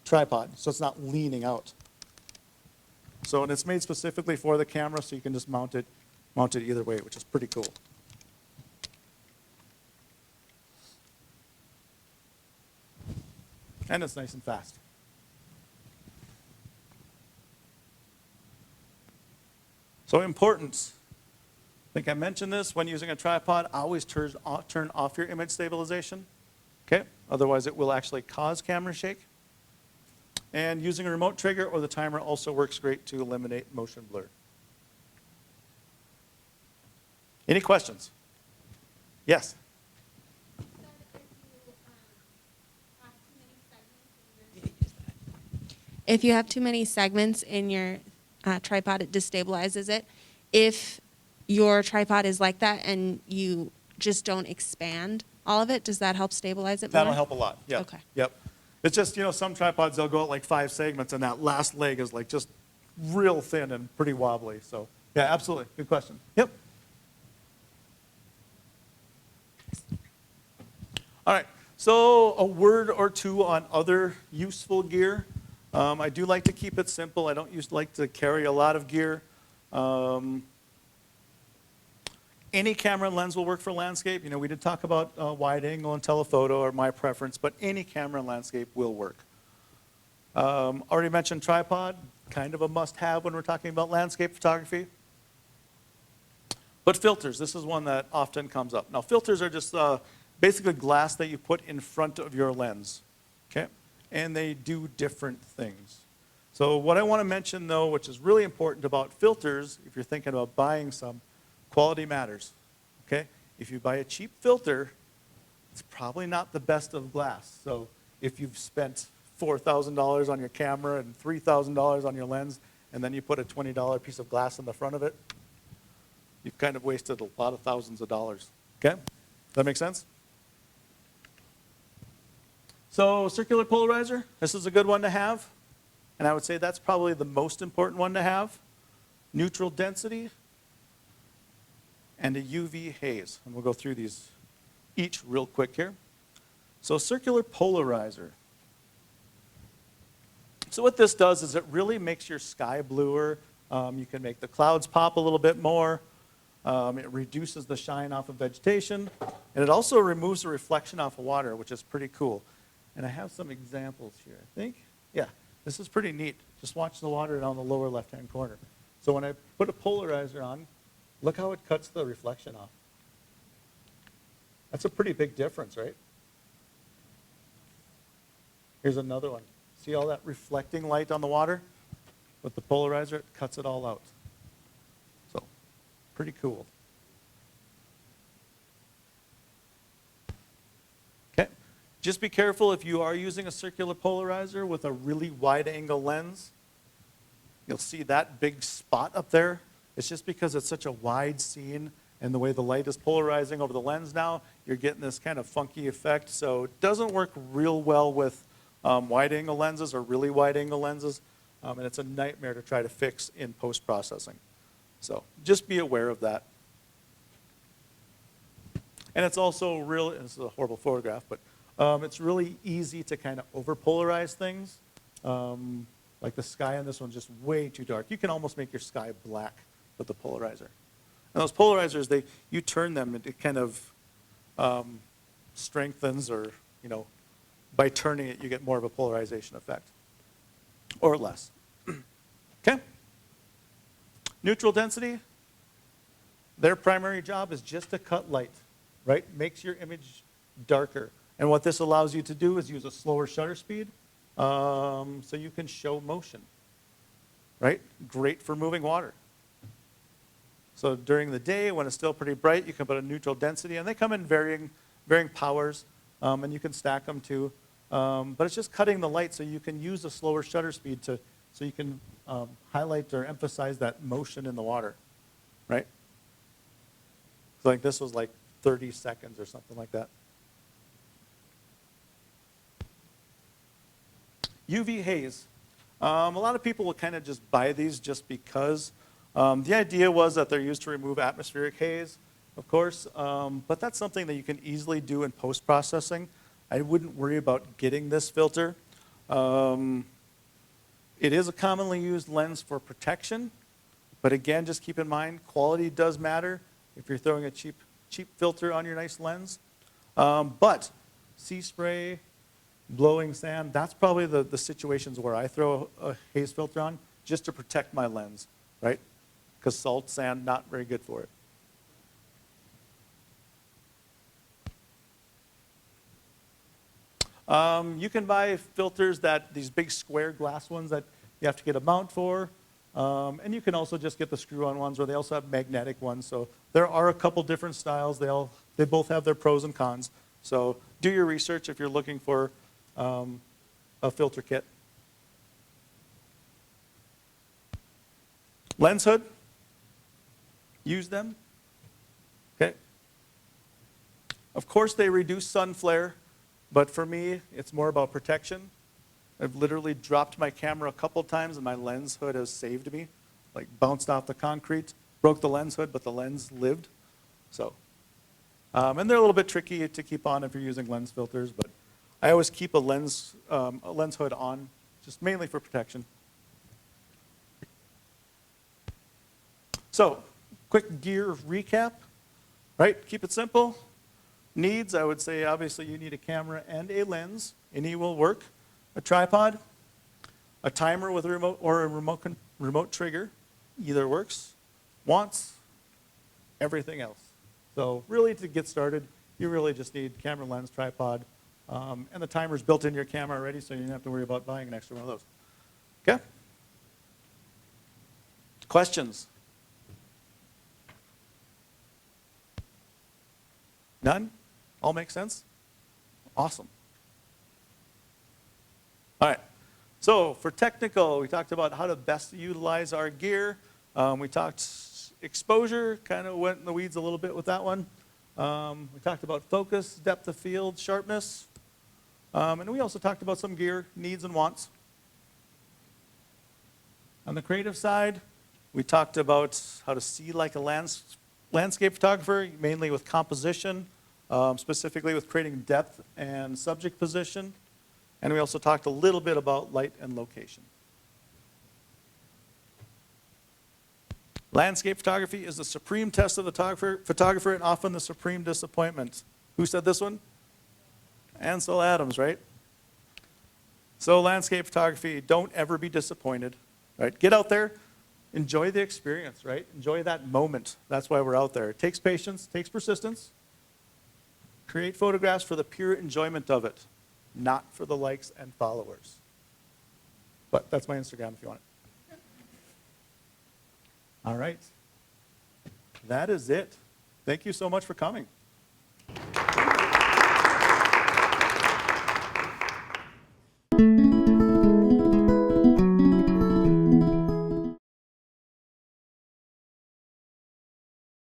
Speaker 2: tripod, so it's not leaning out. So, and it's made specifically for the camera, so you can just mount it either way, which is pretty cool. And it's nice and fast. So importance. I think I mentioned this, when using a tripod, always turn off your image stabilization. Okay, otherwise it will actually cause camera shake. And using a remote trigger or the timer also works great to eliminate motion blur. Any questions? Yes?
Speaker 5: If you have too many segments in your tripod, it destabilizes it. If your tripod is like that and you just don't expand all of it, does that help stabilize it more?
Speaker 2: That'll help a lot. Yep.
Speaker 5: Okay.
Speaker 2: Yep. It's just, some tripods, they'll go at like 5 segments, and that last leg is like just real thin and pretty wobbly. So, yeah, absolutely. Good question. Yep. All right. So a word or two on other useful gear. I do like to keep it simple. I don't like to carry a lot of gear. Any camera and lens will work for landscape. We did talk about wide angle and telephoto are my preference, but any camera and landscape will work. Already mentioned tripod, kind of a must-have when we're talking about landscape photography. But filters, this is one that often comes up. Now filters are just basically glass that you put in front of your lens. Okay? And they do different things. So what I want to mention, though, which is really important about filters, if you're thinking about buying some, quality matters. Okay? If you buy a cheap filter, it's probably not the best of glass. So if you've spent $4,000 on your camera and $3,000 on your lens, and then you put a $20 piece of glass in the front of it, you've kind of wasted a lot of thousands of dollars. Okay? Does that make sense? So circular polarizer, this is a good one to have. And I would say that's probably the most important one to have. Neutral density and a UV haze. And we'll go through these each real quick here. So circular polarizer. So what this does is it really makes your sky bluer. You can make the clouds pop a little bit more. It reduces the shine off of vegetation. And it also removes the reflection off of water, which is pretty cool. And I have some examples here, I think. Yeah, this is pretty neat. Just watch the water down the lower left-hand corner. So when I put a polarizer on, look how it cuts the reflection off. That's a pretty big difference, right? Here's another one. See all that reflecting light on the water? With the polarizer, it cuts it all out. So, pretty cool. Okay. Just be careful if you are using a circular polarizer with a really wide angle lens. You'll see that big spot up there. It's just because it's such a wide scene and the way the light is polarizing over the lens now, you're getting this kind of funky effect. So it doesn't work real well with wide angle lenses or really wide angle lenses. And it's a nightmare to try to fix in post-processing. So just be aware of that. And it's also really, this is a horrible photograph, but it's really easy to kind of over-polarize things. Like the sky on this one's just way too dark. You can almost make your sky black with the polarizer. And those polarizers, you turn them, it kind of strengthens or, by turning it, you get more of a polarization effect. Or less. Okay? Neutral density, their primary job is just to cut light, right? Makes your image darker. And what this allows you to do is use a slower shutter speed so you can show motion, right? Great for moving water. So during the day, when it's still pretty bright, you can put a neutral density, and they come in varying powers, and you can stack them too. But it's just cutting the light so you can use a slower shutter speed so you can highlight or emphasize that motion in the water, right? So like this was like 30 seconds or something like that. UV haze. A lot of people will kind of just buy these just because. The idea was that they're used to remove atmospheric haze, of course, but that's something that you can easily do in post-processing. I wouldn't worry about getting this filter. It is a commonly used lens for protection, but again, just keep in mind, quality does matter if you're throwing a cheap filter on your nice lens. But sea spray, blowing sand, that's probably the situations where I throw a haze filter on just to protect my lens, right? Because salt, sand, not very good for it. You can buy filters these big square glass ones that you have to get a mount for. And you can also just get the screw-on ones, or they also have magnetic ones. So there are a couple different styles. They both have their pros and cons. So do your research if you're looking for a filter kit. Lens hood. Use them. Okay. Of course, they reduce sun flare, but for me, it's more about protection. I've literally dropped my camera a couple times, and my lens hood has saved me. Like bounced off the concrete, broke the lens hood, but the lens lived. So, and they're a little bit tricky to keep on if you're using lens filters, but I always keep a lens hood on, just mainly for protection. So, quick gear recap, right? Keep it simple. Needs, I would say, obviously you need a camera and a lens. Any will work. A tripod, a timer with a remote or a remote trigger, either works. Wants, everything else. So really to get started, you really just need camera, lens, tripod, And the timer's built in your camera already, so you don't have to worry about buying an extra one of those. Okay? Questions? None? All make sense? Awesome. All right. So for technical, we talked about how to best utilize our gear. We talked exposure, kind of went in the weeds a little bit with that one. We talked about focus, depth of field, sharpness. And we also talked about some gear needs and wants. On the creative side, we talked about how to see like a landscape photographer, mainly with composition, specifically with creating depth and subject position. And we also talked a little bit about light and location. Landscape photography is the supreme test of the photographer and often the supreme disappointment. Who said this one? Ansel Adams, right? So landscape photography, don't ever be disappointed, right? Get out there, enjoy the experience, right? Enjoy that moment. That's why we're out there. It takes patience, takes persistence. Create photographs for the pure enjoyment of it, not for the likes and followers. But that's my Instagram if you want it. All right. That is it. Thank you so much for coming.